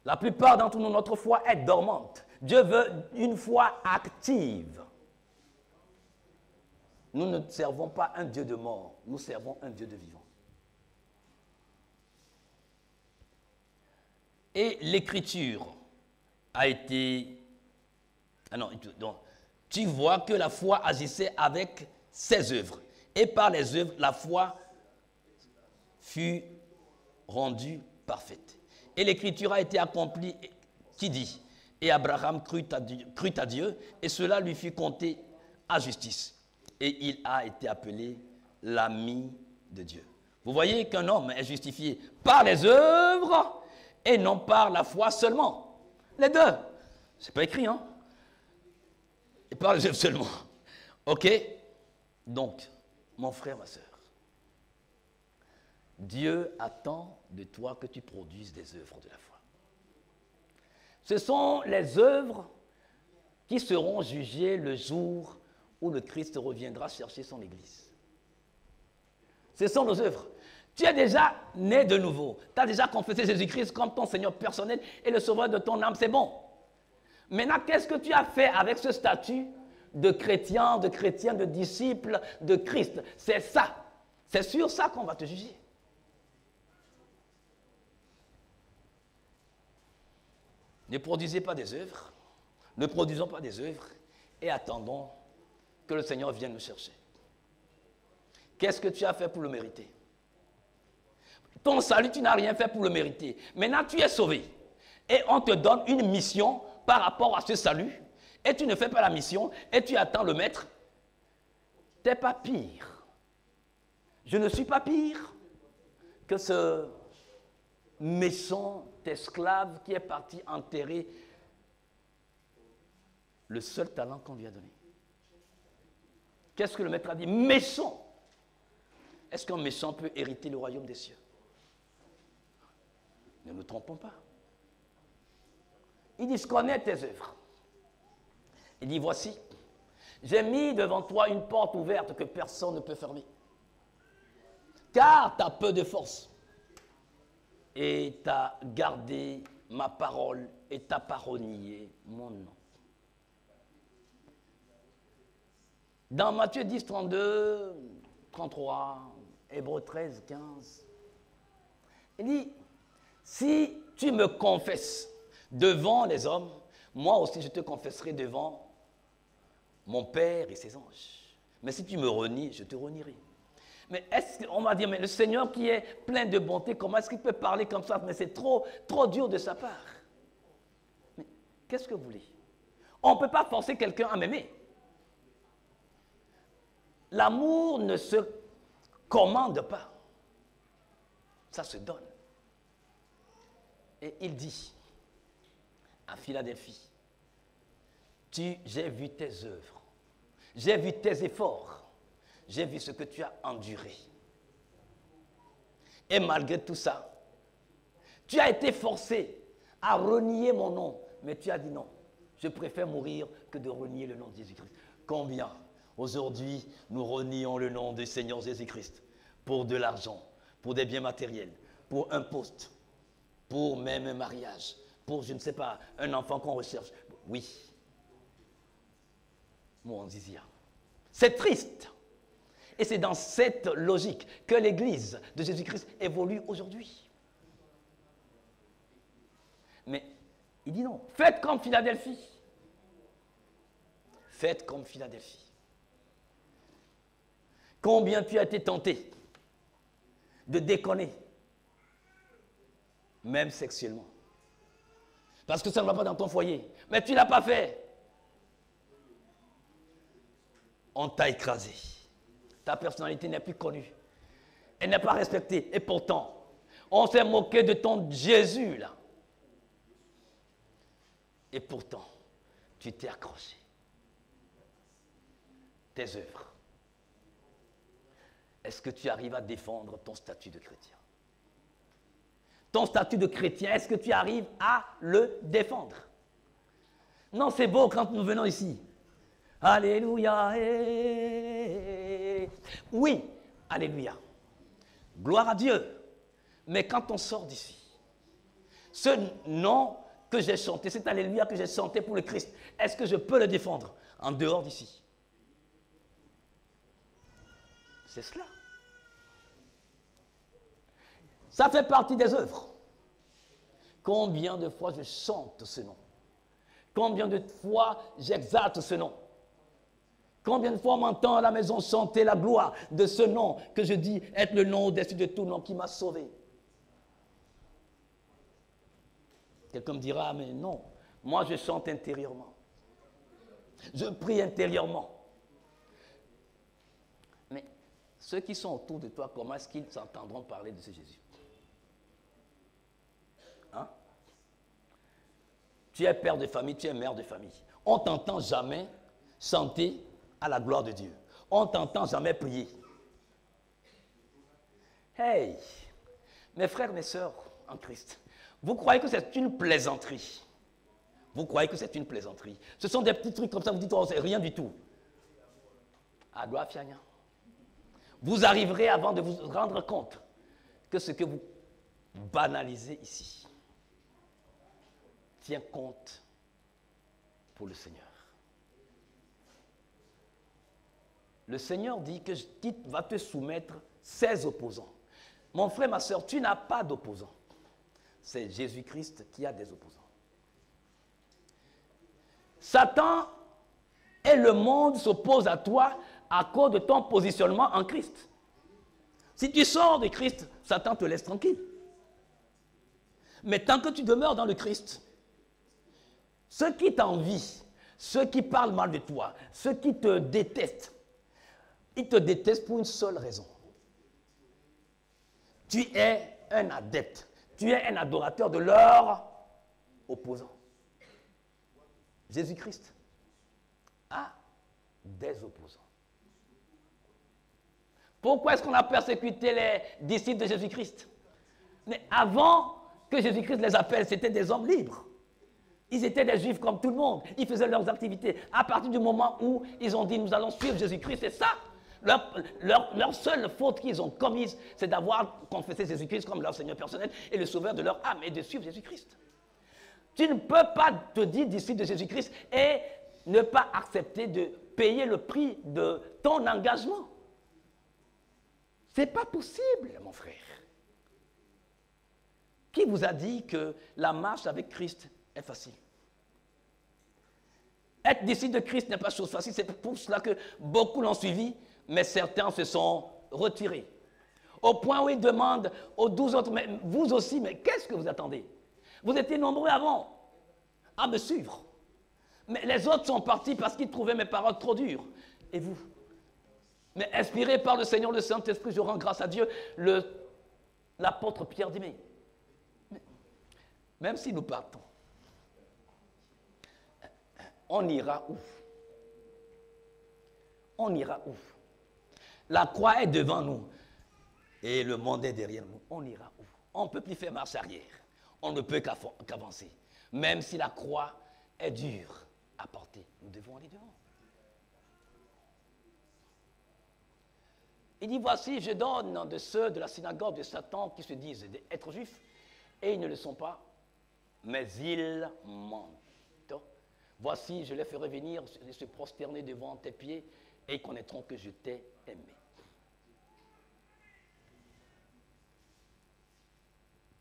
La plupart d'entre nous, notre foi est dormante. Dieu veut une foi active. Nous ne servons pas un Dieu de mort, nous servons un Dieu de vivant. Et l'écriture a été... Ah non, donc, tu vois que la foi agissait avec ses œuvres. Et par les œuvres, la foi fut rendue parfaite. Et l'écriture a été accomplie, qui dit, et Abraham crut à Dieu, et cela lui fut compté à justice. Et il a été appelé l'ami de Dieu. Vous voyez qu'un homme est justifié par les œuvres et non par la foi seulement. Les deux. C'est pas écrit, hein? Et par les œuvres seulement. Ok? Donc, mon frère, ma soeur, Dieu attend de toi que tu produises des œuvres de la foi. Ce sont les œuvres qui seront jugées le jour où le Christ reviendra chercher son Église. Ce sont nos œuvres. Tu es déjà né de nouveau. Tu as déjà confessé Jésus-Christ comme ton Seigneur personnel et le sauveur de ton âme, c'est bon. Maintenant, qu'est-ce que tu as fait avec ce statut de chrétien, de disciple de Christ? C'est ça. C'est sur ça qu'on va te juger. Ne produisez pas des œuvres, ne produisons pas des œuvres et attendons que le Seigneur vienne nous chercher. Qu'est-ce que tu as fait pour le mériter? Ton salut, tu n'as rien fait pour le mériter. Maintenant, tu es sauvé. Et on te donne une mission par rapport à ce salut. Et tu ne fais pas la mission. Et tu attends le maître. Tu n'es pas pire. Je ne suis pas pire que ce méchant esclave qui est parti enterrer le seul talent qu'on lui a donné. Qu'est-ce que le maître a dit? Méchant. Est-ce qu'un méchant peut hériter le royaume des cieux? Ne nous trompons pas. Il dit, connais tes œuvres. Il dit, voici, j'ai mis devant toi une porte ouverte que personne ne peut fermer. Car tu as peu de force. Et tu as gardé ma parole et tu n'as pas renié mon nom. Dans Matthieu 10, 32, 33, Hébreux 13, 15, il dit, si tu me confesses devant les hommes, moi aussi je te confesserai devant mon Père et ses anges. Mais si tu me renies, je te renierai. Mais est-ce qu'on va dire, mais le Seigneur qui est plein de bonté, comment est-ce qu'il peut parler comme ça? Mais c'est trop dur de sa part. Mais qu'est-ce que vous voulez? On ne peut pas forcer quelqu'un à m'aimer. L'amour ne se commande pas. Ça se donne. Et il dit à Philadelphie, j'ai vu tes œuvres, j'ai vu tes efforts, j'ai vu ce que tu as enduré. Et malgré tout ça, tu as été forcé à renier mon nom, mais tu as dit non, je préfère mourir que de renier le nom de Jésus-Christ. Combien aujourd'hui nous renions le nom du Seigneur Jésus-Christ pour de l'argent, pour des biens matériels, pour un poste, pour même un mariage, pour, je ne sais pas, un enfant qu'on recherche. Oui. Mon Zizia. C'est triste. Et c'est dans cette logique que l'Église de Jésus-Christ évolue aujourd'hui. Mais il dit non. Faites comme Philadelphie. Faites comme Philadelphie. Combien tu as été tenté de déconner, même sexuellement. Parce que ça ne va pas dans ton foyer. Mais tu ne l'as pas fait. On t'a écrasé. Ta personnalité n'est plus connue. Elle n'est pas respectée. Et pourtant, on s'est moqué de ton Jésus, là. Et pourtant, tu t'es accroché. Tes œuvres. Est-ce que tu arrives à défendre ton statut de chrétien? Ton statut de chrétien, est-ce que tu arrives à le défendre? Non, c'est beau quand nous venons ici. Alléluia. Oui, alléluia. Gloire à Dieu. Mais quand on sort d'ici, ce nom que j'ai chanté, cet alléluia que j'ai chanté pour le Christ, est-ce que je peux le défendre en dehors d'ici? C'est cela. Ça fait partie des œuvres. Combien de fois je chante ce nom? Combien de fois j'exalte ce nom? Combien de fois on m'entend à la maison chanter la gloire de ce nom que je dis être le nom au-dessus de tout nom qui m'a sauvé? Quelqu'un me dira, mais non, moi je chante intérieurement. Je prie intérieurement. Mais ceux qui sont autour de toi, comment est-ce qu'ils s'entendront parler de ce Jésus? Hein? Tu es père de famille, tu es mère de famille. On ne t'entend jamais chanter à la gloire de Dieu. On ne t'entend jamais prier. Hey, mes frères, mes sœurs en Christ, vous croyez que c'est une plaisanterie? Vous croyez que c'est une plaisanterie? Ce sont des petits trucs comme ça, vous dites, oh, c'est rien du tout. Ah, gloire fiagna. Vous arriverez avant de vous rendre compte que ce que vous banalisez ici tient compte pour le Seigneur. Le Seigneur dit que qu'il va te soumettre 16 opposants. Mon frère, ma soeur, tu n'as pas d'opposants. C'est Jésus-Christ qui a des opposants. Satan et le monde s'opposent à toi à cause de ton positionnement en Christ. Si tu sors de Christ, Satan te laisse tranquille. Mais tant que tu demeures dans le Christ, ceux qui t'envient, ceux qui parlent mal de toi, ceux qui te détestent, ils te détestent pour une seule raison. Tu es un adepte, tu es un adorateur de leur opposant. Jésus-Christ a des opposants. Pourquoi est-ce qu'on a persécuté les disciples de Jésus-Christ? Mais avant que Jésus-Christ les appelle, c'était des hommes libres. Ils étaient des juifs comme tout le monde. Ils faisaient leurs activités. À partir du moment où ils ont dit, nous allons suivre Jésus-Christ, c'est ça. Leur seule faute qu'ils ont commise, c'est d'avoir confessé Jésus-Christ comme leur Seigneur personnel et le sauveur de leur âme et de suivre Jésus-Christ. Tu ne peux pas te dire disciple de Jésus-Christ et ne pas accepter de payer le prix de ton engagement. Ce n'est pas possible, mon frère. Qui vous a dit que la marche avec Christ est facile? Être disciple de Christ n'est pas chose facile. C'est pour cela que beaucoup l'ont suivi, mais certains se sont retirés. Au point où ils demandent aux 12 autres, mais vous aussi, mais qu'est-ce que vous attendez? Vous étiez nombreux avant à me suivre. Mais les autres sont partis parce qu'ils trouvaient mes paroles trop dures. Et vous? Mais inspiré par le Seigneur, le Saint-Esprit, je rends grâce à Dieu. L'apôtre Pierre dit, mais même si nous partons, on ira où? On ira où? La croix est devant nous et le monde est derrière nous. On ira où? On ne peut plus faire marche arrière. On ne peut qu'avancer. Même si la croix est dure à porter, nous devons aller devant. Il dit, voici, je donne de ceux de la synagogue de Satan qui se disent être juifs, et ils ne le sont pas, mais ils mentent. Voici, je les ferai venir et se prosterner devant tes pieds, et ils connaîtront que je t'ai aimé.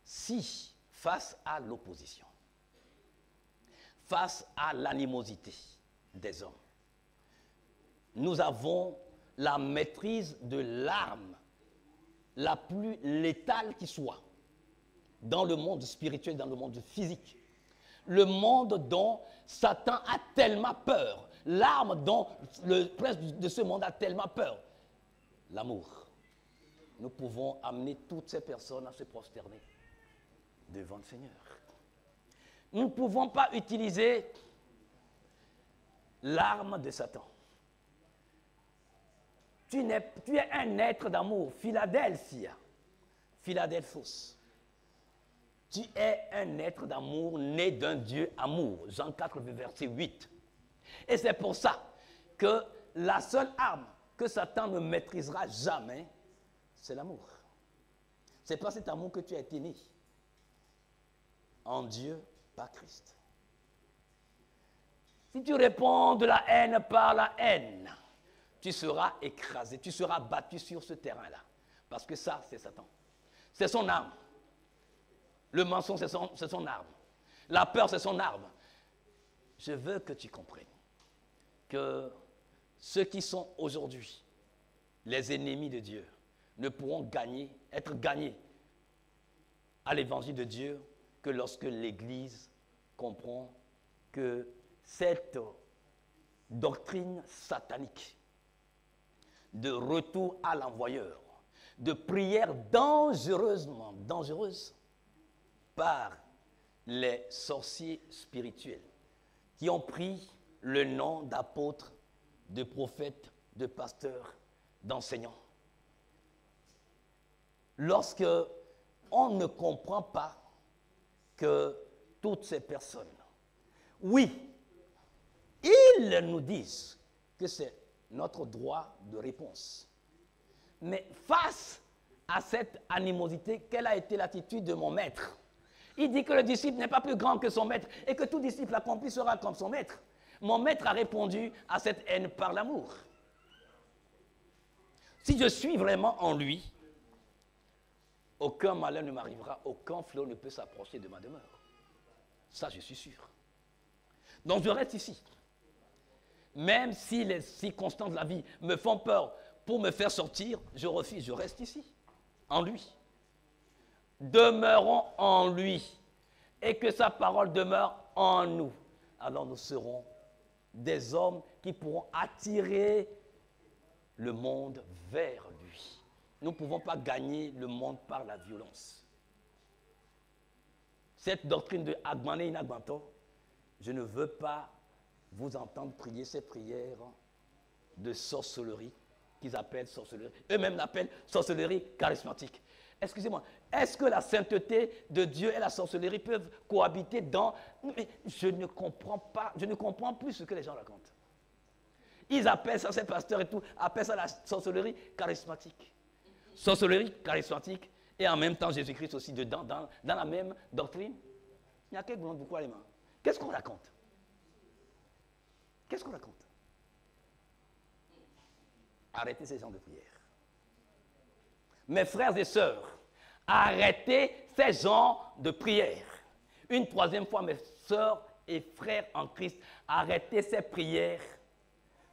Si, face à l'opposition, face à l'animosité des hommes, nous avons la maîtrise de l'arme la plus létale qui soit dans le monde spirituel, dans le monde physique. Le monde dont Satan a tellement peur, l'arme dont le prince de ce monde a tellement peur, l'amour. Nous pouvons amener toutes ces personnes à se prosterner devant le Seigneur. Nous ne pouvons pas utiliser l'arme de Satan. Tu es un être d'amour, Philadelphia, Philadelphos. Tu es un être d'amour né d'un Dieu amour, Jean 4, verset 8. Et c'est pour ça que la seule arme que Satan ne maîtrisera jamais, c'est l'amour. C'est pas cet amour que tu as été né en Dieu par Christ. Si tu réponds de la haine par la haine, tu seras écrasé, tu seras battu sur ce terrain-là. Parce que ça, c'est Satan. C'est son arme. Le mensonge, c'est son arme. La peur, c'est son arme. Je veux que tu comprennes que ceux qui sont aujourd'hui les ennemis de Dieu ne pourront être gagnés à l'évangile de Dieu que lorsque l'Église comprend que cette doctrine satanique de retour à l'envoyeur, de prière dangereusement dangereuse par les sorciers spirituels qui ont pris le nom d'apôtres, de prophètes, de pasteurs, d'enseignants. Lorsque on ne comprend pas que toutes ces personnes, oui, ils nous disent que c'est notre droit de réponse. Mais face à cette animosité, quelle a été l'attitude de mon maître? Il dit que le disciple n'est pas plus grand que son maître et que tout disciple accompli sera comme son maître. Mon maître a répondu à cette haine par l'amour. Si je suis vraiment en lui, aucun malheur ne m'arrivera, aucun flot ne peut s'approcher de ma demeure. Ça, je suis sûr. Donc, je reste ici. Même si les circonstances de la vie me font peur pour me faire sortir, je refuse, je reste ici, en lui. Demeurons en lui et que sa parole demeure en nous. Alors nous serons des hommes qui pourront attirer le monde vers lui. Nous ne pouvons pas gagner le monde par la violence. Cette doctrine de Agmane Inagbanto, je ne veux pas vous entendre prier ces prières de sorcellerie qu'ils appellent sorcellerie. Eux-mêmes l'appellent sorcellerie charismatique. Excusez-moi, est-ce que la sainteté de Dieu et la sorcellerie peuvent cohabiter dans... Mais je ne comprends pas, je ne comprends plus ce que les gens racontent. Ils appellent ça, ces pasteurs et tout, appellent ça la sorcellerie charismatique. Sorcellerie charismatique et en même temps Jésus-Christ aussi dedans, dans la même doctrine. Il y a quelques monde pourquoi les mains. Qu'est-ce qu'on raconte? Qu'est-ce qu'on raconte? Arrêtez ces gens de prière. Mes frères et sœurs, arrêtez ces gens de prière. Une troisième fois, mes sœurs et frères en Christ, arrêtez ces prières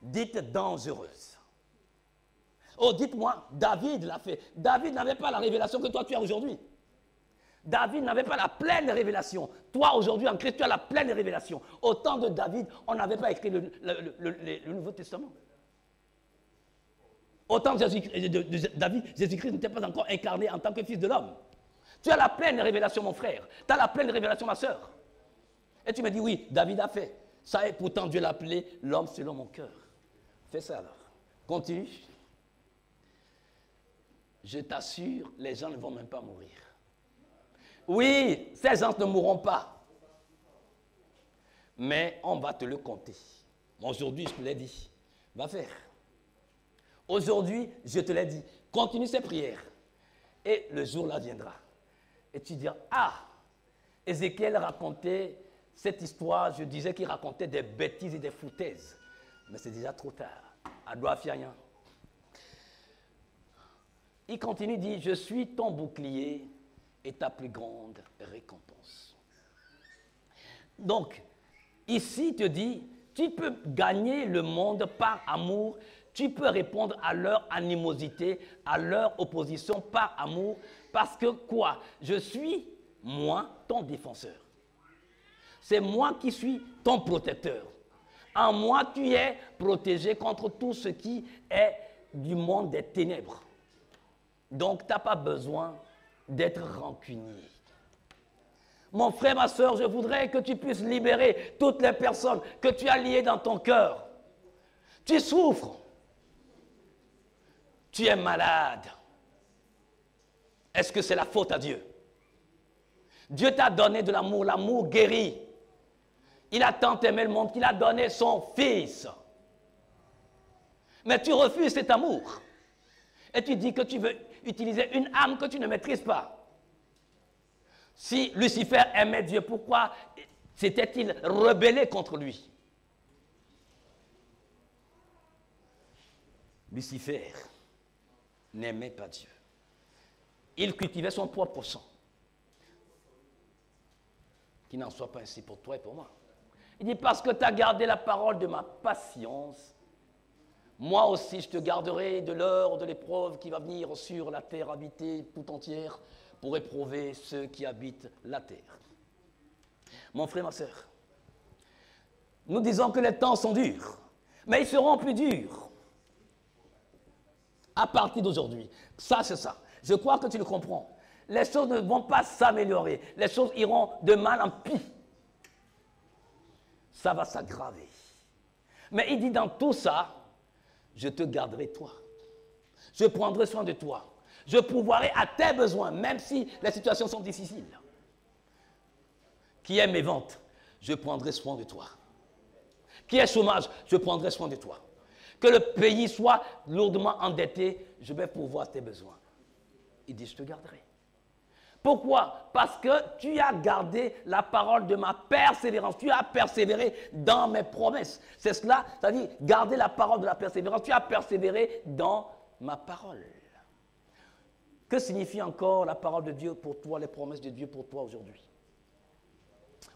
dites dangereuses. Oh, dites-moi, David l'a fait. David n'avait pas la révélation que toi tu as aujourd'hui. David n'avait pas la pleine révélation. Toi, aujourd'hui, en Christ, tu as la pleine révélation. Au temps de David, on n'avait pas écrit le Nouveau Testament. Au temps de David, Jésus-Christ n'était pas encore incarné en tant que fils de l'homme. Tu as la pleine révélation, mon frère. Tu as la pleine révélation, ma soeur. Et tu me dis, oui, David a fait. Ça est, pourtant, Dieu l'a appelé l'homme selon mon cœur. Fais ça alors. Continue. Je t'assure, les gens ne vont même pas mourir. Oui, ces gens ne mourront pas. Mais on va te le compter. Aujourd'hui, je te l'ai dit. Va faire. Aujourd'hui, je te l'ai dit. Continue ces prières. Et le jour-là viendra. Et tu diras, ah, Ézéchiel racontait cette histoire, je disais qu'il racontait des bêtises et des foutaises. Mais c'est déjà trop tard. Adoua Fiayan. Il continue, dit, je suis ton bouclier et ta plus grande récompense. Donc, ici, il te dit, tu peux gagner le monde par amour, tu peux répondre à leur animosité, à leur opposition par amour, parce que quoi? Je suis, moi, ton défenseur. C'est moi qui suis ton protecteur. En moi, tu es protégé contre tout ce qui est du monde des ténèbres. Donc, tu n'as pas besoin d'être rancunier. Mon frère, ma soeur, je voudrais que tu puisses libérer toutes les personnes que tu as liées dans ton cœur. Tu souffres. Tu es malade. Est-ce que c'est la faute à Dieu? Dieu t'a donné de l'amour, l'amour guérit. Il a tant aimé le monde qu'il a donné son Fils. Mais tu refuses cet amour. Et tu dis que tu veux utiliser une âme que tu ne maîtrises pas. Si Lucifer aimait Dieu, pourquoi s'était-il rebellé contre lui? Lucifer n'aimait pas Dieu. Il cultivait son propre sang. Qu'il n'en soit pas ainsi pour toi et pour moi. Il dit, parce que tu as gardé la parole de ma patience, moi aussi je te garderai de l'heure de l'épreuve qui va venir sur la terre habitée tout entière pour éprouver ceux qui habitent la terre. Mon frère, ma soeur, nous disons que les temps sont durs, mais ils seront plus durs à partir d'aujourd'hui. Ça, c'est ça. Je crois que tu le comprends. Les choses ne vont pas s'améliorer. Les choses iront de mal en pis. Ça va s'aggraver. Mais il dit dans tout ça, je te garderai toi. Je prendrai soin de toi. Je pourvoirai à tes besoins, même si les situations sont difficiles. Qui est mes ventes, je prendrai soin de toi. Qui est chômage, je prendrai soin de toi. Que le pays soit lourdement endetté, je vais pourvoir tes besoins. Il dit, je te garderai. Pourquoi? Parce que tu as gardé la parole de ma persévérance. Tu as persévéré dans mes promesses. C'est cela, c'est-à-dire garder la parole de la persévérance. Tu as persévéré dans ma parole. Que signifie encore la parole de Dieu pour toi, les promesses de Dieu pour toi aujourd'hui?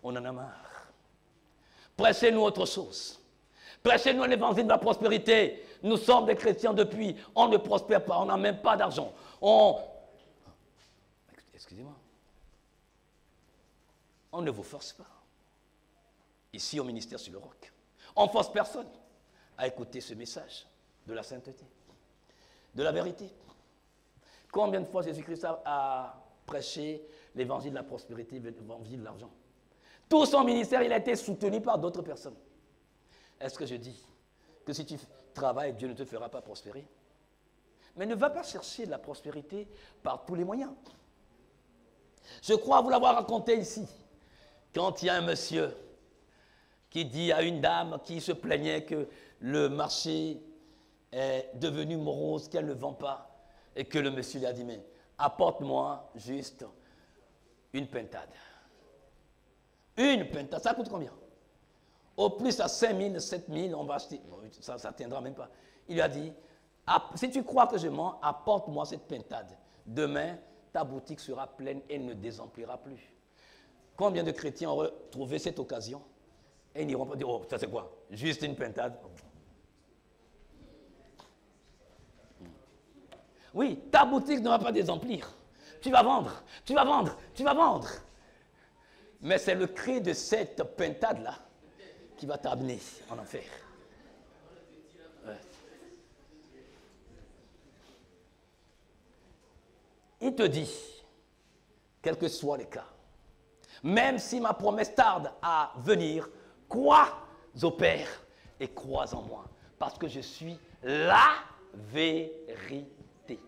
On en a marre. Prêchez-nous autre chose. Prêchez-nous l'évangile de la prospérité. Nous sommes des chrétiens depuis. On ne prospère pas, on n'a même pas d'argent. Excusez-moi. On ne vous force pas. Ici, au ministère sur le roc. On ne force personne à écouter ce message de la sainteté, de la vérité. Combien de fois Jésus-Christ a prêché l'évangile de la prospérité, l'évangile de l'argent? Tout son ministère, il a été soutenu par d'autres personnes. Est-ce que je dis que si tu travailles, Dieu ne te fera pas prospérer? Mais ne va pas chercher de la prospérité par tous les moyens. Je crois vous l'avoir raconté ici. Quand il y a un monsieur qui dit à une dame qui se plaignait que le marché est devenu morose, qu'elle ne vend pas, et que le monsieur lui a dit, mais apporte-moi juste une pintade. Une pintade, ça coûte combien? Au plus à 5 000, 7 000, on va acheter. Bon, ça ne tiendra même pas. Il lui a dit, si tu crois que je mens, apporte-moi cette pintade. Demain, ta boutique sera pleine et ne désemplira plus. Combien de chrétiens auraient trouvé cette occasion et ils n'iront pas dire, oh, ça c'est quoi? Juste une pintade. Oui, ta boutique ne va pas désemplir. Tu vas vendre, tu vas vendre, tu vas vendre. Mais c'est le cri de cette pintade-là qui va t'amener en enfer. Ouais. Il te dit, quels que soient les cas, même si ma promesse tarde à venir, crois au Père et crois en moi, parce que je suis la vérité.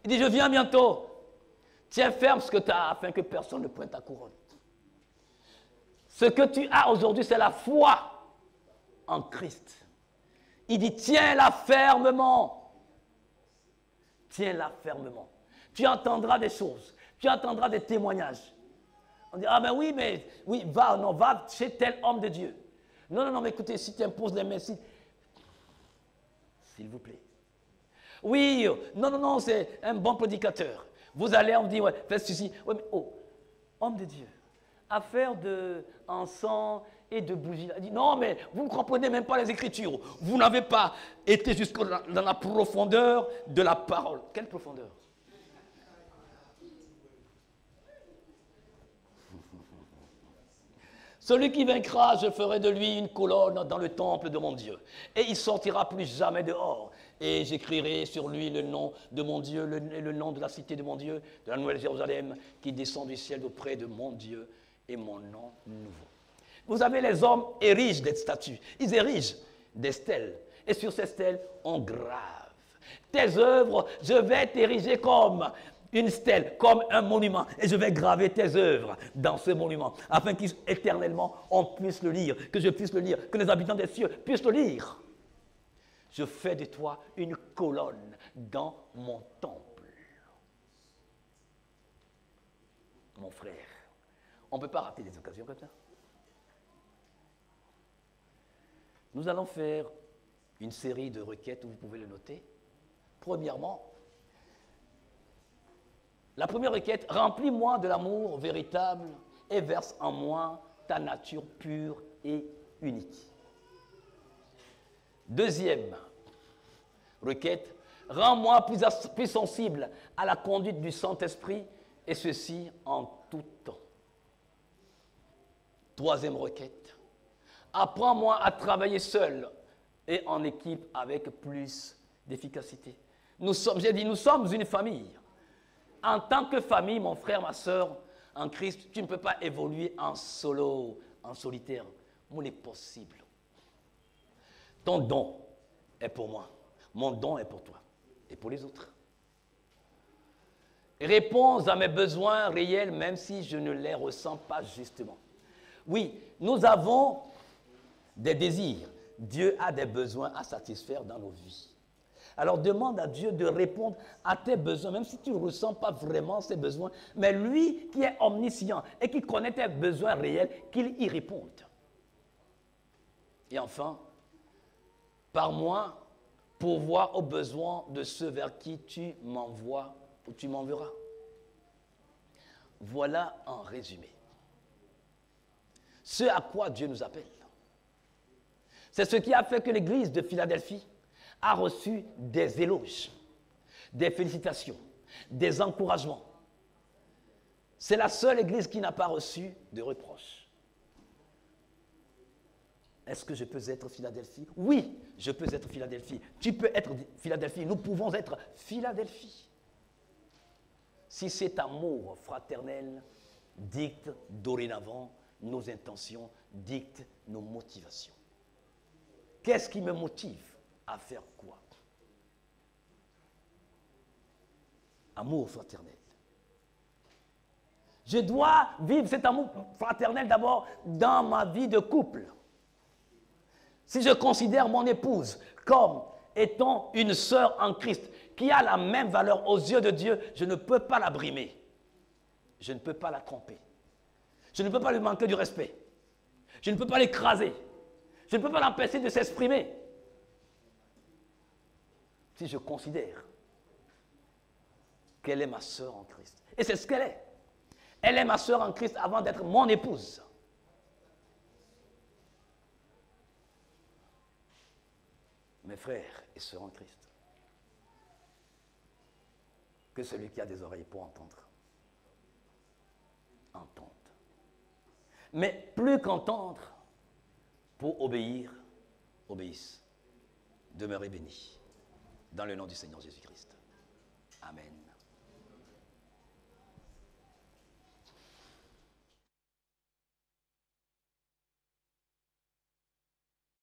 Il dit, je viens bientôt. Tiens ferme ce que tu as afin que personne ne pointe ta couronne. Ce que tu as aujourd'hui, c'est la foi en Christ. Il dit, tiens-la fermement. Tiens-la fermement. Tu entendras des choses. Tu entendras des témoignages. On dit, ah ben oui, mais oui, va chez tel homme de Dieu. Non, mais écoutez, si tu imposes les mains, s'il vous plaît. Oui, non, c'est un bon prédicateur. Vous allez, on me dit, ouais, fais ceci. Ouais, mais homme de Dieu, affaire de encens et de bougies. Il dit, non, mais vous ne comprenez même pas les Écritures. Vous n'avez pas été jusque dans la profondeur de la parole. Quelle profondeur? Celui qui vaincra, je ferai de lui une colonne dans le temple de mon Dieu. Et il sortira plus jamais dehors. Et j'écrirai sur lui le nom de mon Dieu, le nom de la cité de mon Dieu, de la Nouvelle Jérusalem, qui descend du ciel auprès de mon Dieu et mon nom nouveau. Vous avez les hommes érigent des statues. Ils érigent des stèles. Et sur ces stèles, on grave. Tes œuvres, je vais t'ériger comme une stèle, comme un monument. Et je vais graver tes œuvres dans ce monument, afin qu'éternellement, on puisse le lire, que je puisse le lire, que les habitants des cieux puissent le lire. Je fais de toi une colonne dans mon temple. Mon frère, on ne peut pas rater des occasions comme ça. Nous allons faire une série de requêtes, vous pouvez le noter. Premièrement, la première requête, remplis-moi de l'amour véritable et verse en moi ta nature pure et unique. Deuxième requête, rends-moi plus sensible à la conduite du Saint-Esprit, et ceci en tout temps. Troisième requête, apprends-moi à travailler seul et en équipe avec plus d'efficacité. Nous sommes une famille. En tant que famille, mon frère, ma soeur, en Christ, tu ne peux pas évoluer en solo, en solitaire. Mon est possible. Ton don est pour moi. Mon don est pour toi et pour les autres. Réponds à mes besoins réels, même si je ne les ressens pas justement. Oui, nous avons des désirs. Dieu a des besoins à satisfaire dans nos vies. Alors demande à Dieu de répondre à tes besoins, même si tu ne ressens pas vraiment ces besoins. Mais lui qui est omniscient et qui connaît tes besoins réels, qu'il y réponde. Et enfin, par moi, pourvoir aux besoins de ceux vers qui tu m'envoies ou tu m'enverras. Voilà en résumé ce à quoi Dieu nous appelle. C'est ce qui a fait que l'église de Philadelphie a reçu des éloges, des félicitations, des encouragements. C'est la seule église qui n'a pas reçu de reproches. Est-ce que je peux être Philadelphie? Oui, je peux être Philadelphie. Tu peux être Philadelphie. Nous pouvons être Philadelphie. Si cet amour fraternel dicte dorénavant nos intentions, dicte nos motivations. Qu'est-ce qui me motive à faire quoi? Amour fraternel. Je dois vivre cet amour fraternel d'abord dans ma vie de couple. Si je considère mon épouse comme étant une sœur en Christ, qui a la même valeur aux yeux de Dieu, je ne peux pas la brimer. Je ne peux pas la tromper. Je ne peux pas lui manquer du respect. Je ne peux pas l'écraser. Je ne peux pas l'empêcher de s'exprimer. Si je considère qu'elle est ma sœur en Christ. Et c'est ce qu'elle est. Elle est ma sœur en Christ avant d'être mon épouse. Mes frères et sœurs en Christ, que celui qui a des oreilles pour entendre, entende. Mais plus qu'entendre, pour obéir, obéissent. Demeurez bénis. Dans le nom du Seigneur Jésus-Christ. Amen.